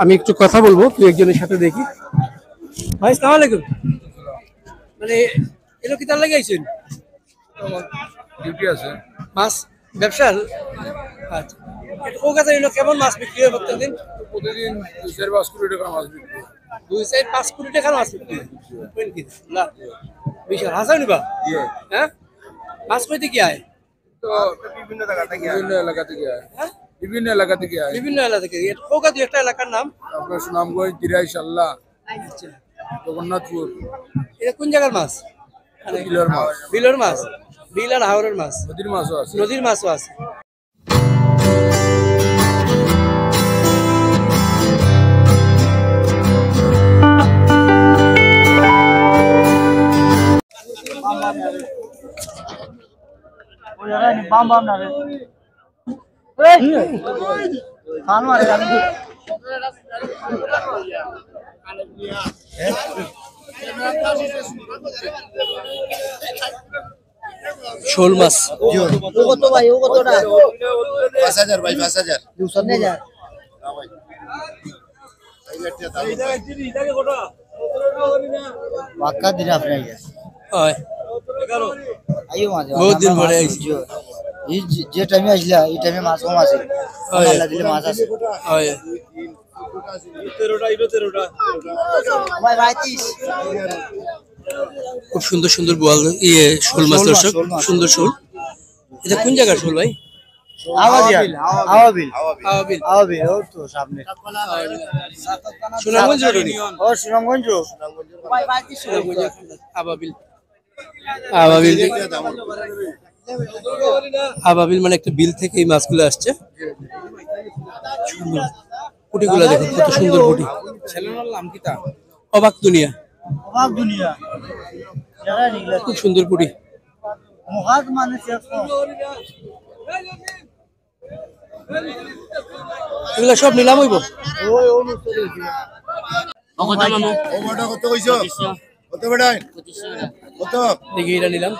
আমি একটু কথা বলবো দু একজনের সাথে দেখি। ভাই আসসালামু আলাইকুম। মানে এলো কি তার লাগে আইছেন? ডিউটি আছে। মাছ ব্যবসা? আচ্ছা, এটা ও কাছে এলো কেমন মাছ বিক্রি হয় প্রত্যেকদিন? প্রতিদিন 2-5 কোটি টাকা মাছ বিক্রি হয়। 2-5 কোটি টাকার মাছ বিক্রি হয়। কোন কি না বিশাল হাসান নিবা? হ্যাঁ, মাছ কইতে কি আয়? তো বিভিন্ন এলাকা থেকে আয়। হ্যাঁ, বিভিন্ন এলাকা থেকে আয়। বিভিন্ন এলাকা থেকে। ও কাছে একটা এলাকার নাম? আপনার সুনামগঞ্জ, দিরাই, সাল্লা, আচ্ছা, জগন্নাথপুর। এটা কোন জায়গার মাছ? বিলের মাছ, বিলের মাছ, বিল আর হাওরের মাছ, নদীর মাছও আছে। নদীর মাছও আছে। শোল মাছ কত ভাই? ও কতটা? 5,000 ভাই, 5,000। 2,000 वाका दिन आपने হয়। आइयो माजे बहुत दिन परे आइছি। এই যে টাইমে আসলা এই টাইমে মাছ কম আছে। আল্লাহ দিলে মাছ আছে। হয়। ভাই ভাই 30 খুব সুন্দর সুন্দর বোয়াল শোল মাছ দর্শক, সুন্দর শোল। এটা কোন জায়গার শোল ভাই? আওয়াবিল আওয়াবিল আওয়াবিল। আওয়াবিল ও তো সামনে সুনামগঞ্জ রোড। ও সুনামগঞ্জ ভাই ভাই 30 আবাবিল। আবাবিল, আবাবিল মানে একটা বিল থেকে এই মাছগুলো আসছে। পুটিগুলো দেখুন কত সুন্দর পুটি। ছেলের নাম কি তা? অবাক দুনিয়া, অবাক দুনিয়া যারা নিগলা খুব সুন্দর পুটি। মুহাদ মানে শেখ এগুলো সব নিলাম হইব। ওই ও মুস্তাদি ও বড় কত কইছো? কত বেড়াই? কত? দেখি এটা নিলাম।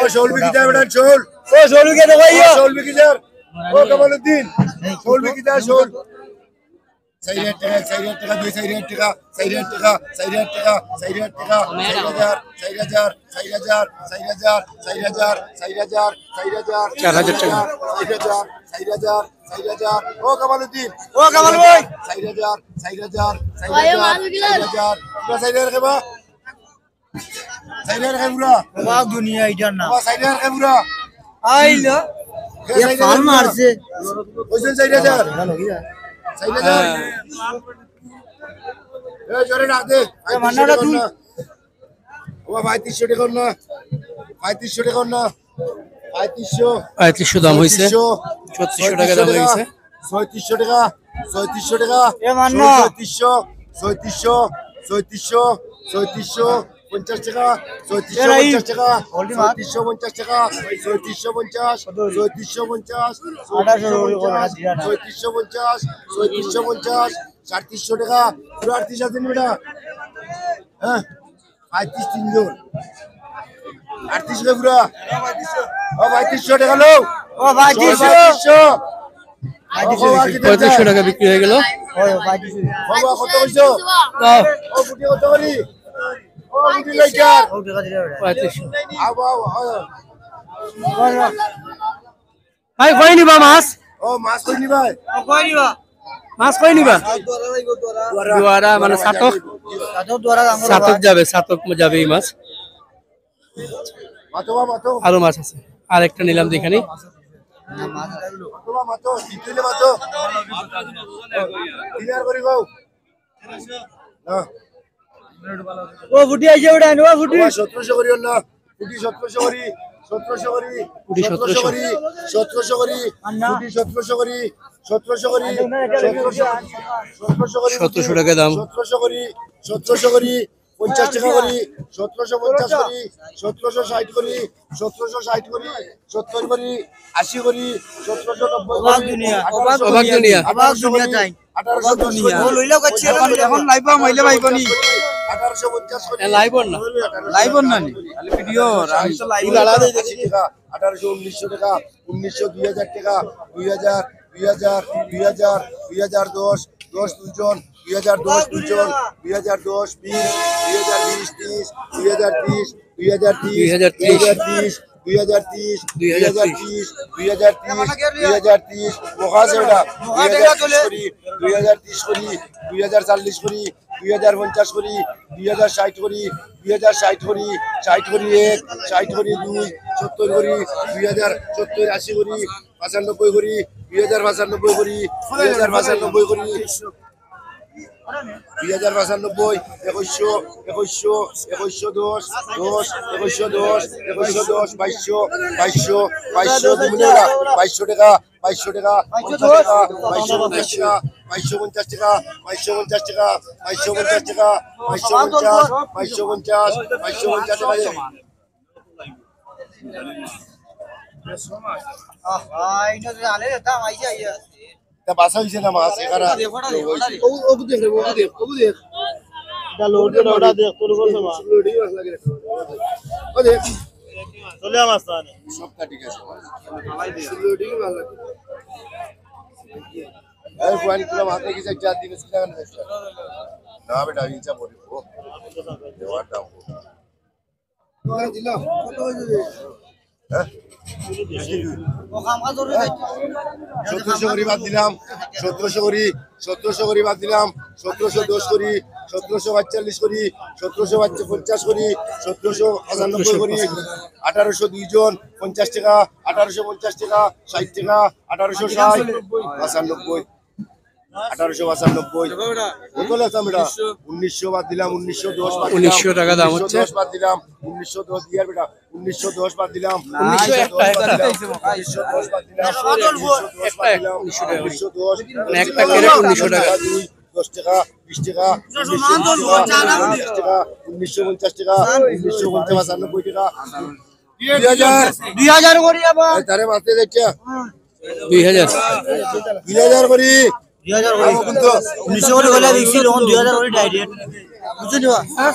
ও শোল বিকি যায় বেড়াই, শোল। ও শোল কে তো ভাইয়া শোল বিকি যায়। ও কামালউদ্দিন, শোল বিকি যায়, শোল। 4,000 টাকা, 4,000 টাকা, 2,000 টাকা, 4,000 টাকা, 4,000 টাকা, 4,000 টাকা, 4,000, 4,000, 4,000, 4,000, 4,000, 4,000, 4,000, 4,000 টাকা। 4,000, 4,000, 4,000। ও কামালউদ্দিন, ও কামাল ভাই 4,000, 4,000, 4,000, 4,000। পুরা 4,000 খাবা? 4,000 খাই পুরা? অবাক দুনিয়া এটার নাম 4,000 খাই পুরা? আইলো ये फाल मार से কইছেন 4,000? ভালো কি 4,000? এ জোরে ডাক দে। মান্নাটা তুই। ও 3,500 টাকা না, 3,500 টাকা না, 3,500, 3500 দাম হইছে, 3600 টাকা দাম হইছে। 3,500 টাকা, 3,500 টাকা, এ মান্না 3,500, 3,500, 3,500, 3,500, 50 টাকা, 3,550 টাকা, 3,550 টাকা, 3,550, 3,550, 3,550, 3,550, 3,550, টাকা, পুরো 38 আছে বেটা। হ্যাঁ 35 তিনজন 38 টাকা পুরা। ও 3,500 টাকা লো। ও ভাই 3,500, 3500 টাকা বিক্রি হয়ে গেল। ওই ভাই 30 বাবা কত কইছো? ও বুটি কত করি? ও বুটি লাইকার ও টাকা দিলে 3500। আবা ভাই কই নিবা মাছ? ও মাছ কই নি ভাই? কই নিবা মাছ কই নিবা? দুয়ারা মানে সাতক, সাতক দ্বারা আমরা সাতক যাবে, সাতক যাবে এই মাছ। মাতো মাতো আরো মাছ আছে, আর একটা নিলাম দেখানি। মাতো মাতো দিলে মাতো দিনার করি গো না ও ফুটি আইছে ওটা নো ফুটি 1700 করি না ফুটি 1700 করি 1700 করি ফুটি 1700 করি 1700 করি ফুটি 1700 করি 1700 করি 1700 করি 1700 টাকা দাম। 1700 করি 1700 করি 50 টাকা করি 1750 করি 1760 করি 1760 করি 70 করি 80 করি 1790 অবাক দুনিয়া অবাক দুনিয়া। অবাক দুনিয়া চাই 1810 ও লইলা করছি এখন লাইভ মাইলে ভাইবনি 1850 করি লাইভ না, লাইভ না নি খালি ভিডিও আমি তো লাইভ আলাদা 1800 1900 টাকা 1900 2000 টাকা 2000 2000 2000 2010 10 দুজন 2010 দুজন 2010 20 2020 30 2030 মহাজেরা 2030 করি 2040 করি 2050 করি 2060 করি 2060 করি 60 করি 1 60 করি 2 70 করি 2070 80 করি 95 করি 2095 করি 2095 করি 2095 2110 2200 টাকা 2250 টাকা 250 টাকা 250 টাকা 250 টাকা 250 টাকা তা বাসা হইছে না মাছ এখানে সবটা ঠিক আছে এই পুরানি পুরো মাছ দেখি যা দিন না বেটা ইচ্ছা পড়ি দেওয়ার দাম দিলাম কত হইছে হ্যাঁ 1700 করি বাদ দিলাম 1700 করি 1700 করি বাদ দিলাম 1710 করি 1742 করি 1750 করি 1795 করি 1800 দুইজন 50 টাকা 1850 টাকা 60 টাকা 1860 95 1900 বাদ দিলাম 1910 টাকা দাম হচ্ছে বাদ দিলাম 1910 দিয়ার বেটা 1910 বাদ দিলাম 1910 বাদ দিলাম 1910 টাকা 10 টাকা 20 টাকা 1950 টাকা 1950 টাকা 2000 করি আবার তারে মারতে যাচ্ছে 2000 করি 2000 করে কিন্তু 1900 করে হলে বিক্রি হন 2000 করে ডাইরেক্ট বুঝছো না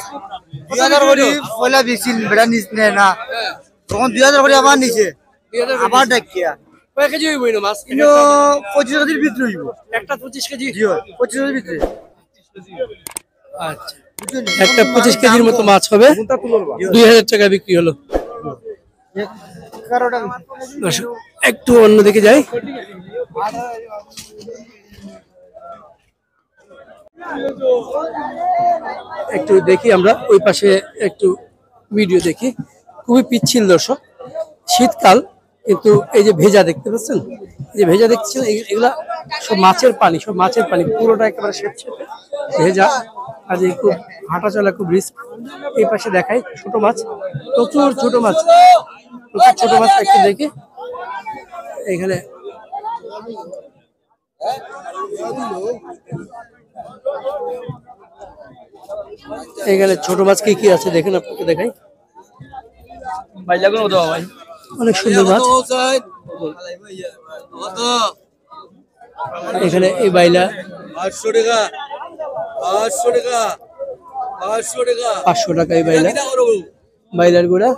2000 করে পয়লা বিক্রি বেড়া নিছে না তখন 2000 করে আবার নিছে আবার ডাকিয়া কয় কেজি হইব ইনো মাছ ইনো 25 কেজির ভিতরে হইব একটা 25 কেজি জি 25 কেজির ভিতরে আচ্ছা একটা 25 কেজির মতো মাছ হবে 2000 টাকা বিক্রি হলো একটু অন্যদিকে যাই একটু দেখি আমরা ওই পাশে একটু ভিডিও দেখি খুবই পিচ্ছিল দর্শক শীতকাল কিন্তু এই যে ভেজা দেখতে পাচ্ছেন এই যে ভেজা দেখছেন এগুলা সব মাছের পানি পুরোটা একেবারে স্বেচ্ছাতে ভেজা আজ খুব হাঁটা চলা খুব রিস্ক এই পাশে দেখাই ছোট মাছ প্রচুর ছোট মাছ একটু দেখি এখানে ছোট মাছ কি আছে দেখেন আপনাকে দেখাই অনেক সুন্দর মাছ এখানে এই বাইলা 500 টাকা এই বাইলার গুড়া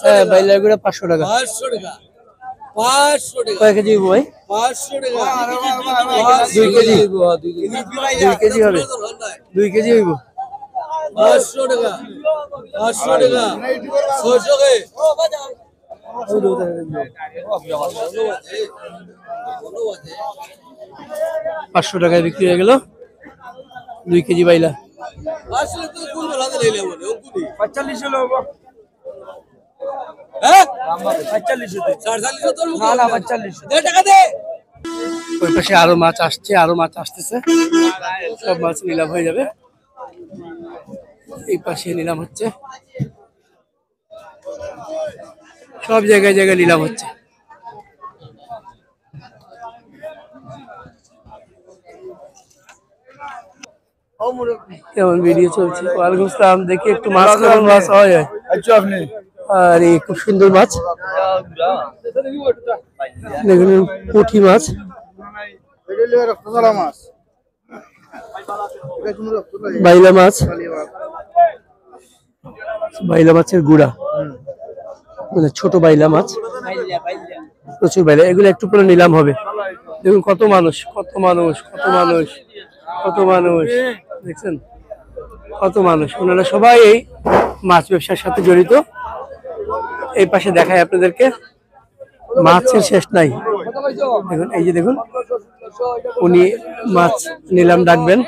হ্যাঁ বাইলার গুড়া 500 টাকা কয় কেজি ভাই 500 টাকা 2 কেজি 2 কেজি হবে 2 কেজি হইব 500 টাকা 600 টাকা 500 টাকায় বিক্রি হয়ে গেল 2 কেজি বাইলা 45 হলো হ্যাঁ 45 ওই পাশে আরো মাছ আসতেছে সব মাছ নিলাম হয়ে যাবে এই পাশে নিলাম হচ্ছে সব জায়গায় নিলাম হচ্ছে কেমন ভিডিও চলছে ওয়ালাইকুম আসসালাম দেখি একটু মাছ কেমন মাছ হয় আচ্ছা আপনি আর এই খুব সুন্দর মাছ দেখুন পুঁটি মাছ বাইলা মাছের গুড়া মানে ছোট বাইলা মাছ প্রচুর বাইলা এগুলো একটু পরে নিলাম হবে দেখুন কত মানুষ কত মানুষ দেখছেন, কত মানুষ, ওনারা সবাই এই মাছ ব্যবসার সাথে জড়িত। এই পাশে দেখায় আপনাদেরকে, মাছের শেষ নাই। দেখুন এই যে দেখুন, উনি মাছ নিলাম ডাকবেন,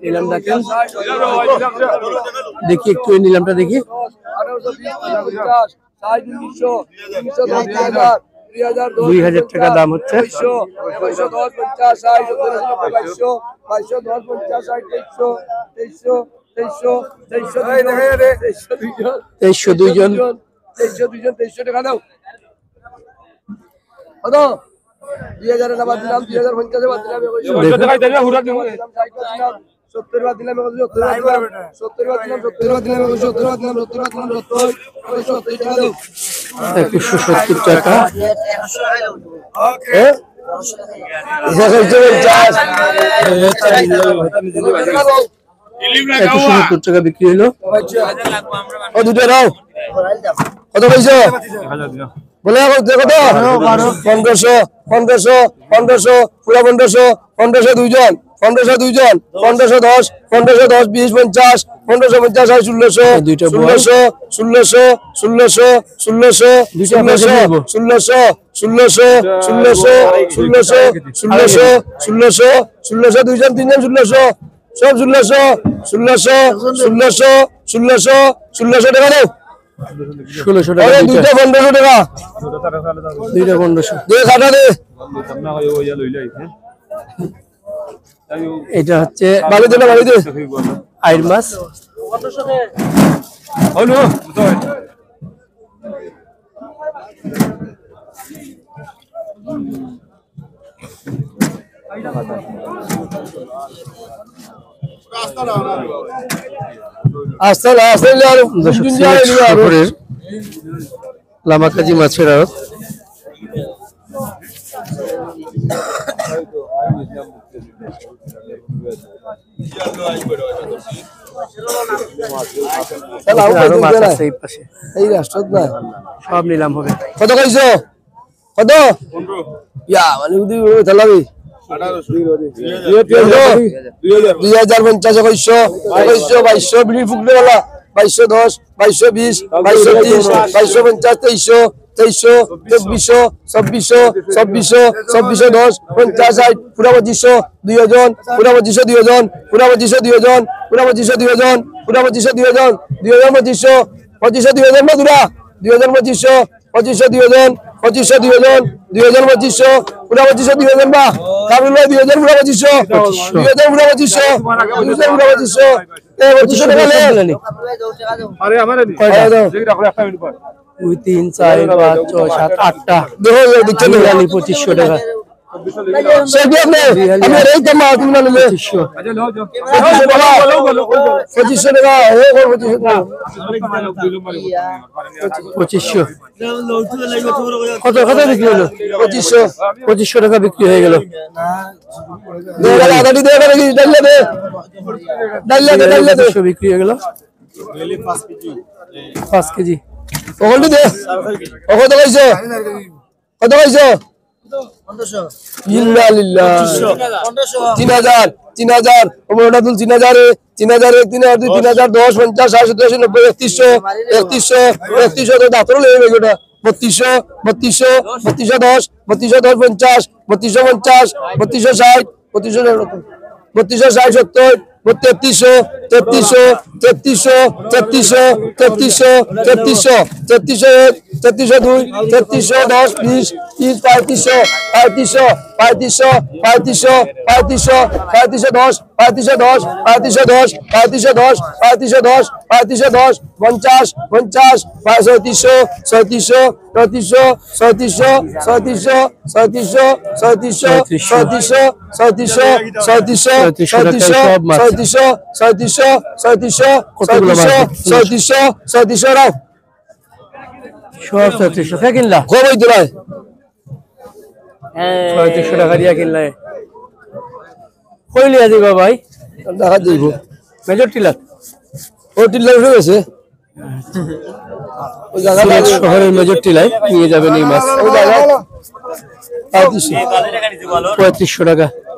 নিলাম ডাকেন, দেখি একটু এই নিলামটা দেখি। 2000 টাকা দাম হচ্ছে। তেইশশো দুইজন, 2300 টাকা দাও। কত? 2000 টাকা দিলাম, 2050 বাদ দিলাম, 70 বাদ দিলাম, 70 বাদ দিলাম, 70 বাদ দিলাম, 70 বাদ দিলাম, 70 বাদ দিলাম, 70 বাদ দিলাম, 70 টাকা দাও। 2170 টাকা। 2170 টাকা বিক্রি হলো। ও দুটো নাও, কত পাইছো বলে কত? 1500, 1500, 1500, পুরা 1500, 1500 দুইজন, 1500 দুইজন, 1510, 1510, 20, 50, 1550, 1600, 1600, 1600, 1600, 1600, 1600, 1600, 1600, 1600, 1600, 1600, 1600 দুইজন, তিনজন, 1600, সব 1600, 1600, 1600, 1600, 1600 টাকা দাও। 1600 টাকা দুইটা 1500 টাকা, দুইটা 1500। দে খাটা দে। এটা হচ্ছে বাড়ি দে না, বাড়ি দে। আইর মাছ। আস্তে আস্তে শহরের লামাকাজি মাছের আড়ত। আরো মাছ আছে এই পাশে, এই রাষ্ট্র না সব নিলাম হবে। কত কইছো? কত? ইয়া মানে উদি থালাবি 2050 কইছো, 2200 বিড়ি ফুকলে वाला 2210, 2220, 2230, 2250, 2300, 2400, 2400, 2400, 2410, 50, 60, পুরা 2500, 2000, পুরা 2500, 2000, পুরা 2500, 2000, পুরা 2500, 2000, পুরা 2500, 2000, 2500, 2000 মধুরা 2500, 2000, 2500, 2000, 2500, পুরা 2500, 2000 বা কাবিল ভাই 2000, পুরা 2500, 2000, পুরা 2500, 2000, পুরা 2500, 2500 টাকা লে। আরে আমারে দি রাখো একটা মিনিট পর 2 3 4 5 6 7 8টা দেখো দেখতে 2500 টাকা। সেটি আপনি আমি এই তো মাছ না নিলে 2500 আচ্ছা লও যাও 2500 টাকা হে 2500 টাকা 2500 কত কত বিক্রি হলো? 2500 টাকা বিক্রি হয়ে গেল। দে আদাটি দে করে ডাইলে দে ডাইলে দে 2500 বিক্রি হয়ে গেল। 5 কেজি ওখানে দে কত কইছো? কত কইছো? 1500 ইল্লা লিল্লাহ 3000 3000 ওমরটা তুল 3000 3000 3000 3010 50 60 70 80 90 3100 তো দাঁতর লেগে গেটা 3200 3200 3210 3210 50 3250 3260 3260 70 3300 3300 3300 3300 3300 3300 3300 2 3300 10 20 30 3500 3500 3500 3500 3500 3510 3510 3510 3510 3510 3510 50 50 3500 3700 3700 3700 3700 3700 3700 কিনলা 3600 টাকা দিয়া কিনলা। কইলিয়া দিবা ভাই? দেখা যাইব মেজর টিলার ও টিল্লা উঠে গেছে ওই জায়গা শহরের মেজর টিলায় নিয়ে যাবেন এই মাছ। ওই জায়গা 3500 টাকা।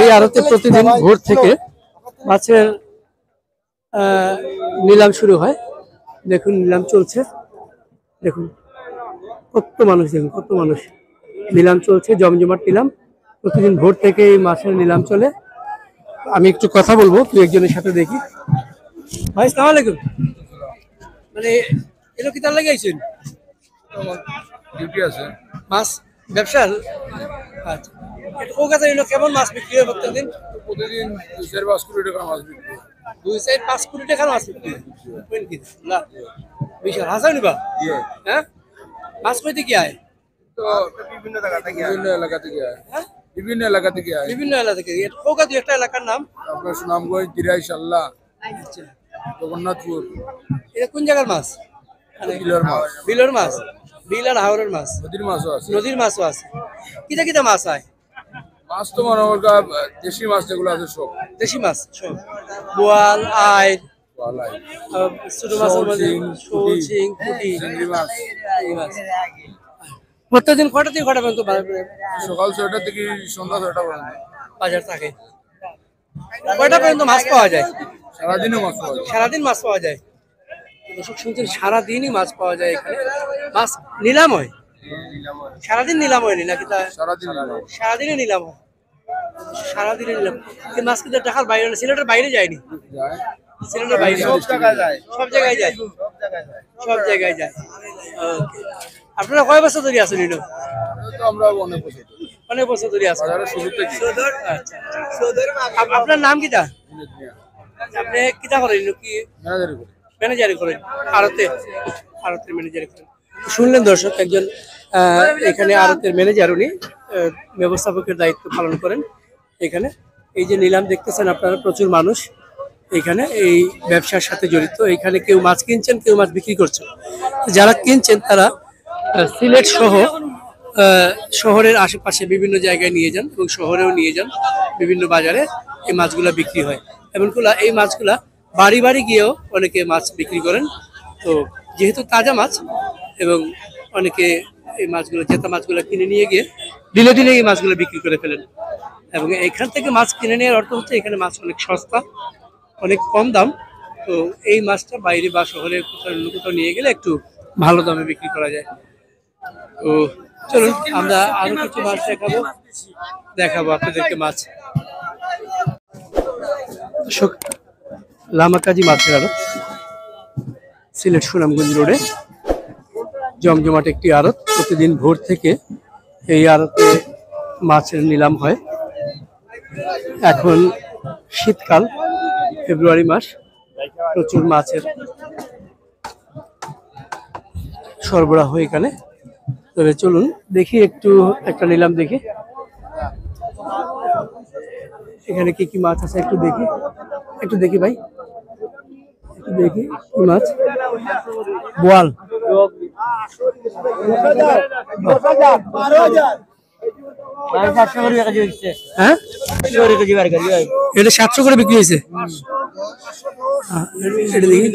এই আড়তে প্রতিদিন ভোর থেকে মাছের নিলাম শুরু হয়। দেখুন নিলাম চলছে, দেখুন কত মানুষ, দেখুন কত মানুষ, নিলাম চলছে, জমজমাট নিলাম। প্রতিদিন ভোর থেকে এই মাছের নিলাম চলে। আমি একটু কথা বলবো দু একজনের সাথে, দেখি। ভাই সালাম আলাইকুম, মানে এলো কি তার লাগে আইছেন? ডিউটি আছে। মাছ ব্যবসার? আচ্ছা, ও কাছে এলো কেমন মাছ বিক্রি হয় প্রত্যেকদিন? প্রতিদিন 4-5 কোটি টাকা মাছ বিক্রি হয়। 2-4-5 কোটি টাকার মাছ বিক্রি হয়। না বিশাল হাসান নিবা। হ্যাঁ, মাছ কইতে কি আয়? তো বিভিন্ন এলাকা থেকে আয়। হ্যাঁ, বিভিন্ন এলাকা থেকে আয়। বিভিন্ন এলাকা থেকে। ওকা দুই একটা এলাকার নাম? আপনার সুনামগঞ্জ, দিরাইশাল্লাহ, জগন্নাথপুর। এটা কোন জায়গার মাছ? বিলের মাছ। বিলের মাছ, বিল আর হাওরের মাছ, নদীর মাছও আছে। নদীর মাছও আছে। কিটা কিটা মাছ হয়? মাছ তো মনে হয় দেশি মাছ যেগুলো আছে সব। দেশি মাছ সব, বোয়াল, আইড়, ভালাই। ছোট মাছের মধ্যে শোল, শিং, পুঁটি, চিংড়ি মাছ। এই মাছ। প্রত্যেকদিন কটা থেকে কটা পর্যন্ত সকাল 6টা থেকে সন্ধ্যা 6টা পর্যন্ত বাজার থাকে? কয়টা পর্যন্ত মাছ পাওয়া যায়? সারাদিনও মাছ পাওয়া যায়। সারাদিন মাছ পাওয়া যায়। দর্শক শুনছেন, সারাদিনই মাছ পাওয়া যায় এখানে। মাছ নিলাম হয় সারাদিন, নিলাম হয়নি নাকি? তা সারাদিন সারাদিনে নিলাম হয়, সারাদিনে নিলাম। কিন্তু মাছ কিন্তু ঢাকার বাইরে, সিলেটের বাইরে যায়নি, যায়। সিলেটের বাইরে সব জায়গায় যায়। সব জায়গায় যায়, সব জায়গায় যায়। ওকে, আপনারা কয় বছর ধরে আছেন? তো আমরা অনেক বছর ধরে। অনেক বছর ধরে আছেন। বাজারের শুরু থেকে। আচ্ছা, আপনার নাম কিটা? আপনি কিটা করেন? কি ম্যানেজারি করি। ম্যানেজারি করেন? আড়তে, আড়তের ম্যানেজারি করেন। শুনলেন দর্শক, একজন এখানে আড়তের ম্যানেজার, উনি ব্যবস্থাপকের দায়িত্ব পালন করেন এখানে। এই যে নিলাম দেখতেছেন আপনারা, প্রচুর মানুষ এখানে এই ব্যবসার সাথে জড়িত। এখানে কেউ মাছ কিনছেন, কেউ মাছ বিক্রি করছেন। যারা কিনছেন তারা সিলেট সহ শহরের আশেপাশে বিভিন্ন জায়গায় নিয়ে যান এবং শহরেও নিয়ে যান। বিভিন্ন বাজারে এই মাছগুলা বিক্রি হয়। এমনগুলা এই মাছগুলা বাড়ি বাড়ি গিয়েও অনেকে মাছ বিক্রি করেন। তো যেহেতু তাজা মাছ, এবং অনেকে এই মাছগুলো, জেতা মাছগুলো কিনে নিয়ে গিয়ে দিনে দিনে এই মাছগুলো বিক্রি করে ফেলেন। এবং এখান থেকে মাছ কিনে নেওয়ার অর্থ হচ্ছে এখানে মাছ অনেক সস্তা, অনেক কম দাম। তো এই মাছটা বাইরে বা শহরে কোথাও অন্য কোথাও নিয়ে গেলে একটু ভালো দামে বিক্রি করা যায়। তো চলুন আমরা আরো কিছু মাছ দেখাবো আপনাদেরকে। মাছ লামাকাজি মাছের আড়ত, সিলেট সুনামগঞ্জ রোডে জমজমাট একটি আড়ত। প্রতিদিন ভোর থেকে এই আড়তে মাছের নিলাম হয়। এখন শীতকাল, ফেব্রুয়ারি মাস, প্রচুর মাছের সরবরাহ এখানে। তবে চলুন দেখি, একটু একটা নিলাম দেখি এখানে কি কি মাছ আছে, একটু দেখি, একটু দেখি ভাই, একটু দেখি কি মাছ। বোয়াল, হ্যাঁ এটা 700 করে বিক্রি হয়েছে। এটা দেখি,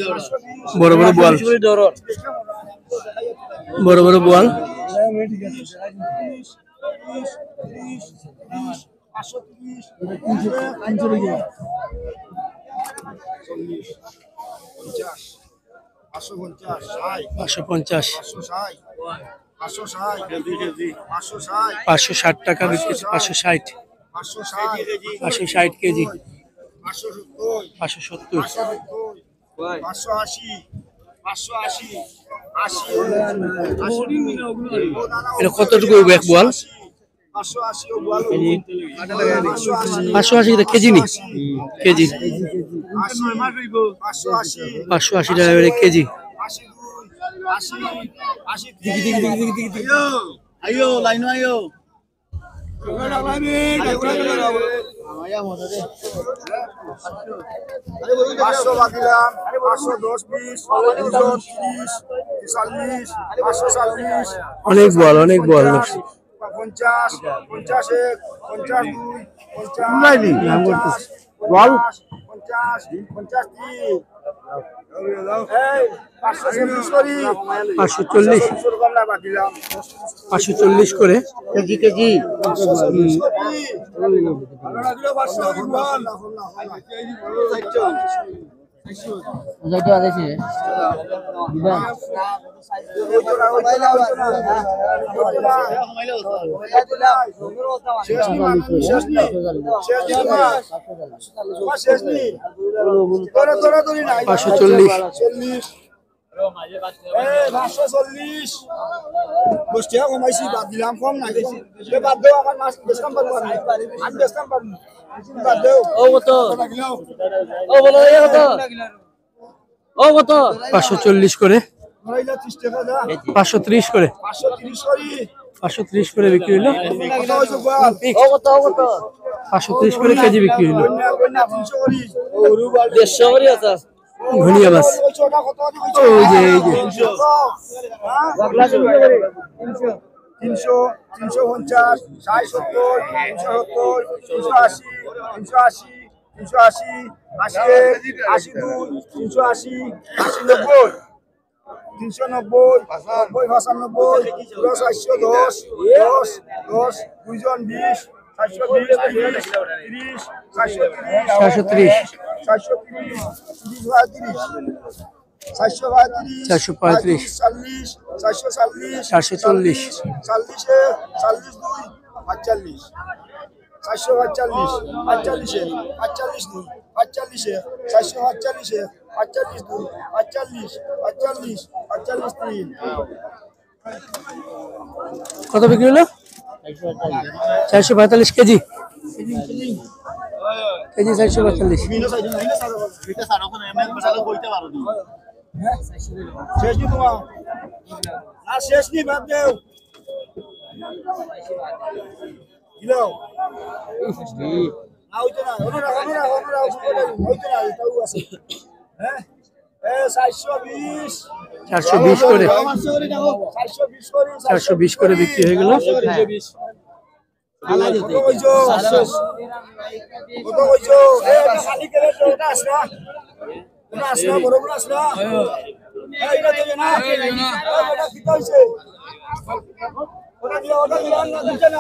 বড় বড় বোয়াল, বড় বড় বোয়াল। পাঁচশো পঞ্চাশ, ষাট, 550, 560 টাকা বিক্রি, 560, 560 কেজি, 570, 580, 580, এটা কতটুকু এক বোয়াল? 580 কেজি নি, কেজি 580 টাকা করে কেজি। পাঁচশো বাকিলাম, 510, 20, 230, 40, 540, অনেক বোয়াল, অনেক বোয়াল। 50, 51, 52, 50, নাম করতেছে। 50, 50, 53, 540 540 করে কেজি কেজি যাইতে আদেছি দিবা পাঁচশো চল্লিশ কমাইছি বাদ দিলাম কম না গেছি বাদ দেও আমার মাছ বেচতাম পারবো আমি বেচতাম পারবো বাদ দেও ও কত ও বলো এ কত ও কত 540 করে 530 করে 530 করে বিক্রি হলো। ও কত 530 করে কেজি বিক্রি হলো। 150 করে আছে ঘনিয়া মাছ ওই যে এই যে 300 350 60 70 380 380 380 380 390 কত বিক্রি হলো? 445 কেজি কেজি 445। শেষ নি তোমার না শেষ নি বাদ দেও কিলো না হইতো না ওরা হইতো না তাও আছে হ্যাঁ 420 করে 420 করে বিক্রি হয়ে গেল। কত হইছো খালি করে ওটা আসনা ওটা আসনা বড় আসনা এইটা তো না ওটা কি কইছে ওটা দিয়া না দিতে না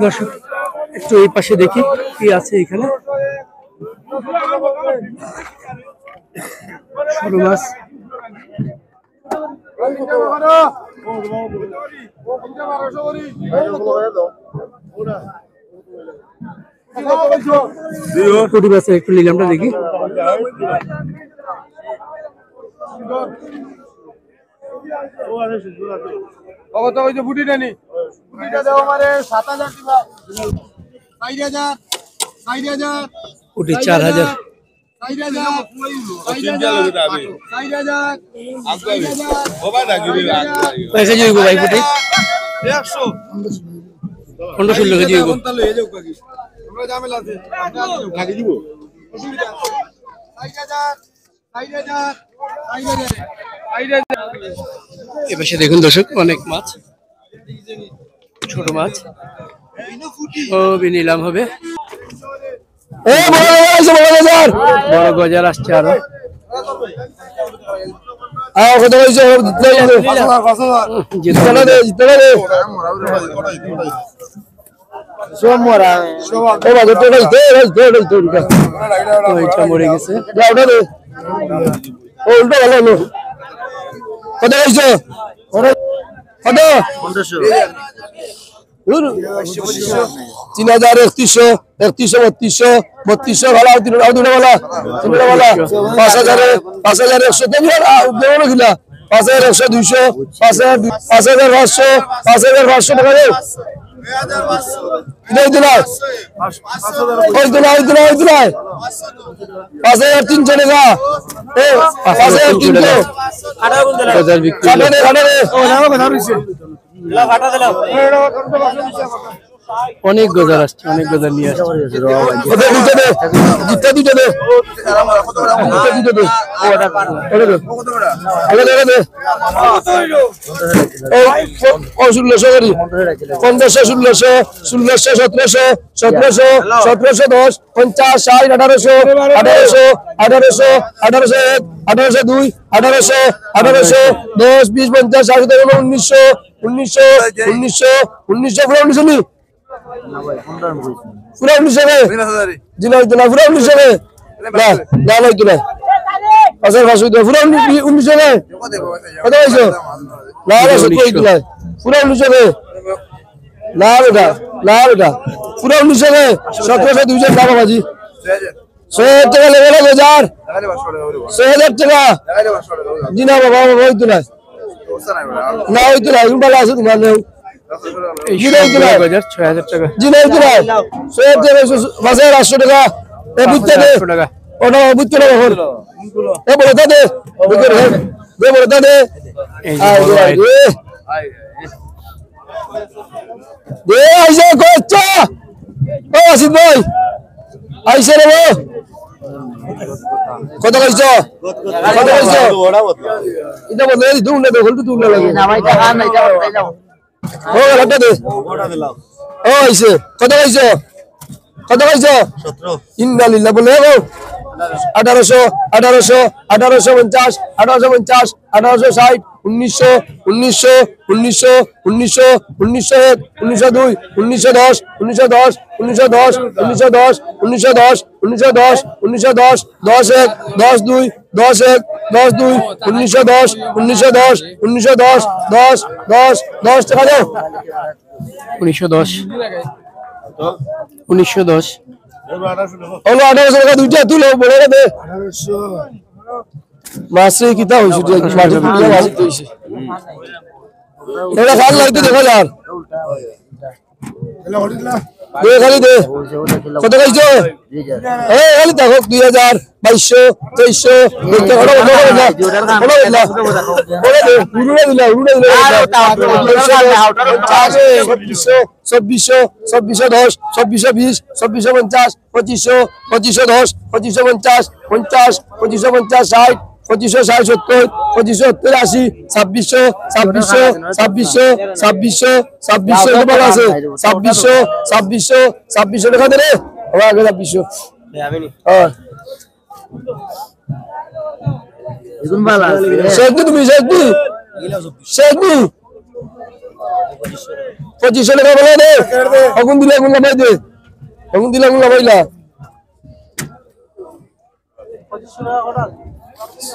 দর্শক একটু এই পাশে দেখি কি আছে এখানে। সরু মাছ পুঁটি মাছ একটু নিলামটা দেখি। কত হইছে বুটিটা নি বুটিটা দাও আমারে 7000 দিবা 4000 পুঁটি 4000 কয় কেজি হইব ভাই পুঁটি? 15-16 কেজি হইব। এপাশে দেখুন দর্শক অনেক মাছ, ছোট মাছ সবই নিলাম হবে। বড় গজার আসছে আরো। মরে গেছে। কত হয়েছে? কত? 3000 3100 3200 3200 ভালো দুটো ভালো 5000 5100 দেবো কিনা 5100 200 5500 5500 টাকা দে দিলাই দিলাই 5300 টাকা 5300 বাজার বিক্রি অনেক গজার আসছে, অনেক গজার নিয়ে আসছে। ওদের দুটো দে, জিতটা দুটো দে, দুটো দে, ওটা দে, ওটা দে। ও 1600 করি, 1500, 1600, 1600, 1700, 1700, 1710, 50, 60, 1800, 1800, 1800, 1801, 1802, 1800, 1800, 10, 20, 50, 60, 1900, 1900, 1900, 1900, পুরো 1900 নি? পুরো 1900 রে? জিনা হইতো না, পুরো 1900 রে? না, না হইতো না। আচ্ছা, ভাষা হইতো না, পুরো 1900 রে? কত হয়েছে? না, না, সত্যি হইতো না। পুরো 1900 রে? না বেটা, না বেটা, পুরো 1900 রে? 1700, 2000 টাকা বাজি। 6,000 টাকা লেগে লাগে যার, 6,000 টাকা। জি না বাবা, হইতো না, না হইতো না, এখন ভালো আছে তোমার নেই। জি না হইতো না, 6,000 টাকা। জি না হইতো না, 6,000 টাকা, 5,800 টাকা। এ বুঝতে দে, 800 টাকা। ওটা বুঝতে না এখন। এ বলে তা দে, দে বলে তা দে। এই যে বড় ভাই। দে আইসে কোচ্চা, ও আসিফ ভাই, আইসে রে ভাই। কত কইছো? কত কইছো? এটা বলে দি তুই না দে, হল তুই না লাগে। না ভাই টাকা নাই যাও, যাও। ও লাটা দে। ও আইসে, কত কইছো? কত কইছো? 17। ইন্নালিল্লাহ বলে গো। 1800, 1800, 1850, 1850, 1860, 1900, 1900, 1900, 1900, 1901, 1902, 1910, 1910, 1910, 1910, 1910, 1910, 1910, 10-1, 10-2, 10-1, 10-2, 1910, 1910, 1910, 10, 10, 10 টাকা দাও। 1910, 1910। হলো 1800 টাকা দুইটা তুলো বলে দে। মাসে কিতা হইছে মাটি দিয়ে মাসে হইছে। এটা খাল লাগতে দেখা যার। দে খালি দে। কত কইছো? এই খালি দেখো 2000, 2200, 2300, দেখতে বড় বড় না। বড় না। বড় দে, উড়ে দিলা, উড়ে দিলা। 2600, 2610, 2620, 2650, 2500, 2510, 2550, 50, 2550, 60, 2560, 70, 2570, 80, 2600, 2600, 2600, 2600, 2600 টাকা আছে। 2600, 2600, 2600 টাকা দে রে। ওরা আগে 2600। হ্যাঁ। এখন ভালো আছে। শেখনি তুমি শেখনি। শেখনি। 2500 টাকা বলে দে। এখন দিলে এখন লাগাই দে। এখন দিলে এখন লাগাইলা।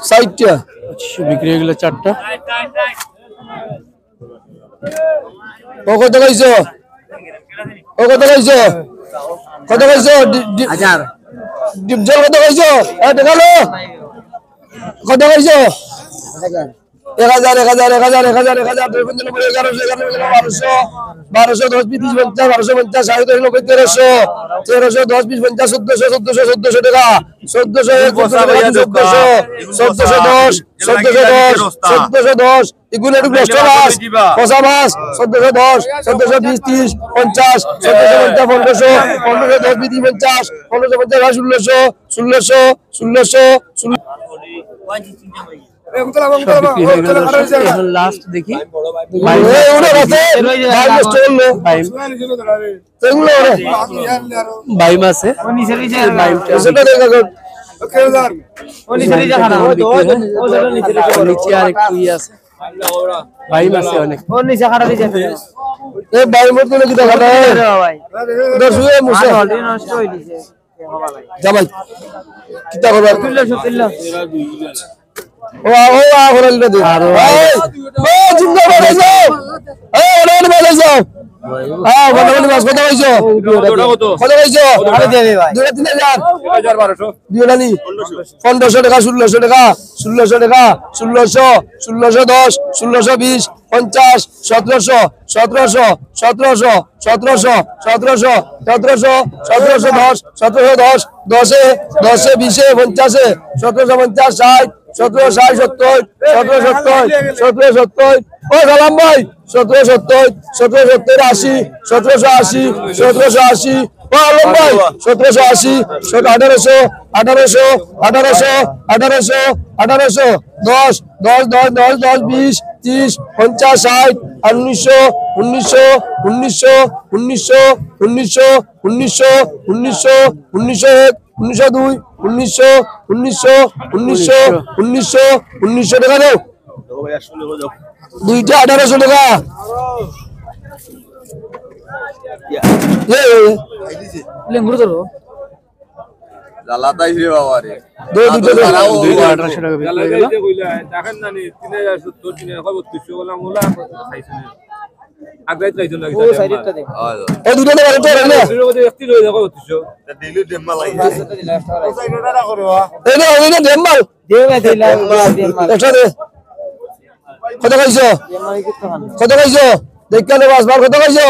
60 টা। 2500 বিক্রি হয়ে গেল 4টা। ও কত কইছো? ও কত কইছো? কত কইছো? 1000। ডিপজল কত কইছো? এ দেখালো। কত কইছো? 1000, 1000, 1000, 1000, 1000, 1000, 1100, 1200, 1200, 10, 20, 50, 1250, 60, 90, 1300, 1300, 10, 20, 50, 1400, 1400 টাকা, 1400, 1410, 1410, 1410, এগুলো একটু কষ্ট মাস, কষা মাস, 1410, 1420, 30, 50, 1450, 1500, 10, 20, 50, 1550, 1600, 1600, 1600, 1600, সব বিক্রি হয়ে গেল। এখন লাস্ট দেখি বাইম আছে। নিচে আর একটু ইয়ে আছে, বাইম আছে অনেক। জামাই কিতা করবা? ও আহরাল দে আর ও জিন্দা বলে যাও, এই ওরে বলে যাও। হ্যাঁ বলে মাছ কত হইছো? কত হইছো? আরে দে ভাই 2-3000, 1200 দিওলা নি 1500 টাকা, 1600 টাকা, 1600 টাকা, 1600, 1610, 1620, 50, 1700, 1700, 1700, 1700, 1700, 1700, 1710, 1710, 10, 10, 20, 50, 1750, 60, 1760, 70, 1770, 1770, ও সালাম ভাই 1770 1780 1780 1780 ও আলম ভাই 1780 1800 1800 1800 1800 1800 10 10 10 10 10 20 30 50 60 1900 1900 1900 1900 1900 1900 1900 1902 1900 1900 1900 1900 1900 টাকা দাও দুইটা 1800 টাকা লেঙ্গুর ধরো জ্বালাতাই রে বাবা রে দুইটা 1800 টাকা বিক্রি হয়ে গেল। দেখেন না নি 3070 3200 বলা মোলা খাইছেন আগাই যাইতো না ও সাইডটা দে ও দুইটা টাকা রেট হলো না একটি লই দেখো 3200 ডেইলি ডেম্মা লাগে এই না ওই না দেমাল দেবা দিলা এটা দে কত কইছো কত কইছো দেখালে বাসবার কত কইছো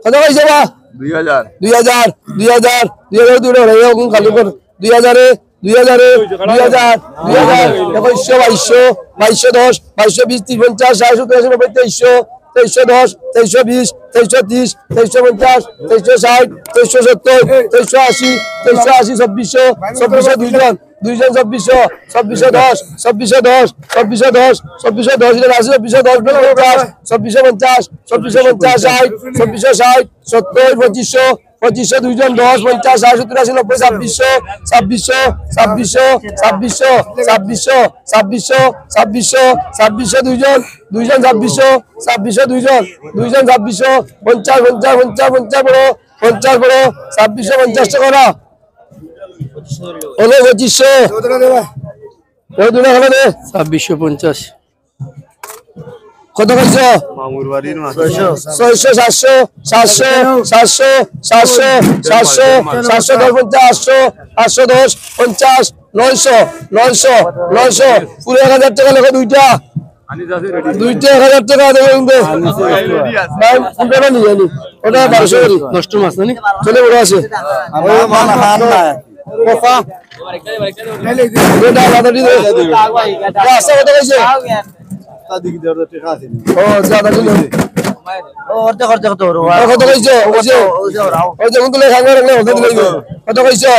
কত কইছো বা 2000 2000 2000 2000 দুটো রে কোন খালি কর 2000 এ 2000 এ 2000 2000 2200 2210 2220 50 60 70 2300 2310 2320 2330 2350 2360 2370 2380 2380 2600 দুইজন 2600 2610 2610 2610 2610 এটা আছে 2610 2650 2650 2650 60 70 2500 দুইজন 10 50 60 70 80 90 2600 2600 দুইজন 2600 দুইজন 2600 50 50 50 50 বড় 50 বড় 2650 টাকা না ওলে 2500 ও দুটো হলো দে 2650 কত কইছো মামুর বাড়ির মাছ 600 700 700 700 700 700 700 810 50 900 900 900 পুরো 1000 টাকা লেখা দুইটা আনি যাচ্ছে রেডি দুইটা 1000 টাকা দেবে কিন্তু ভাই কোনটা নিয়ে জানি ওটা 1200 করি নষ্ট মাছ না নি? চলে বড় আছে কোফা এটা আলাদা দিয়ে রাস্তা কত কইছে ও জাদা দিল কত কইছো ওই যে কোন লেখা করে রাখলে ওটা দিলে কত কইছো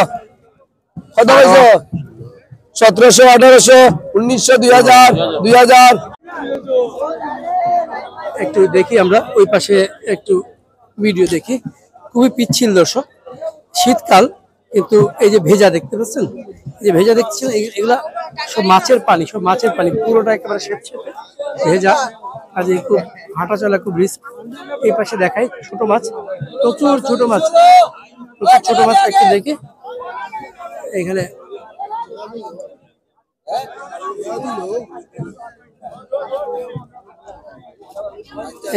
1700 1800 1900 2000 2000 একটু দেখি আমরা ওই পাশে একটু ভিডিও দেখি। খুবই পিচ্ছিল দর্শক, শীতকাল কিন্তু এই যে ভেজা দেখতে পাচ্ছেন, এই যে ভেজা দেখছেন এগুলা সব মাছের পানি, সব মাছের পানি পুরোটা একেবারে সেচেছে ভেজা। আজ এই খুব হাঁটা চলা খুব রিস্ক। এই পাশে দেখাই ছোট মাছ, প্রচুর ছোট মাছ, প্রচুর ছোট মাছ একটু দেখি। এখানে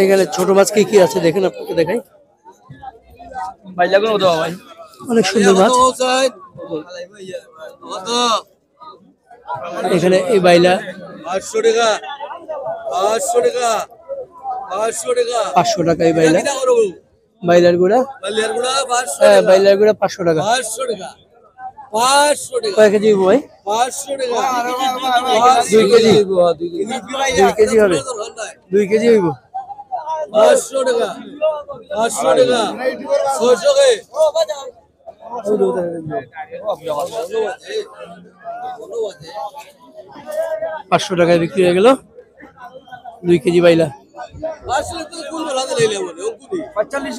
এখানে ছোট মাছ কি কি আছে দেখেন, আপনাকে দেখাই। অনেক সুন্দর মাছ এখানে। এই বাইলা 500 টাকা 500 টাকা 500 টাকা 500 টাকা। এই বাইলা, বাইলার গুড়া, বালিয়ার গুড়া 500 হ্যাঁ বাইলার গুড়া 500 টাকা। 500 টাকা 500 টাকা কয় কেজি ভাই? 500 টাকা 2 কেজি, 2 কেজি হবে, 2 কেজি হইব। 500 টাকা 500 টাকা 600 কে 500 টাকায় বিক্রি হয়ে গেল 2 কেজি বাইলা। আসলে তো কোন বেলাতে লইলে বলে ও কুদি 45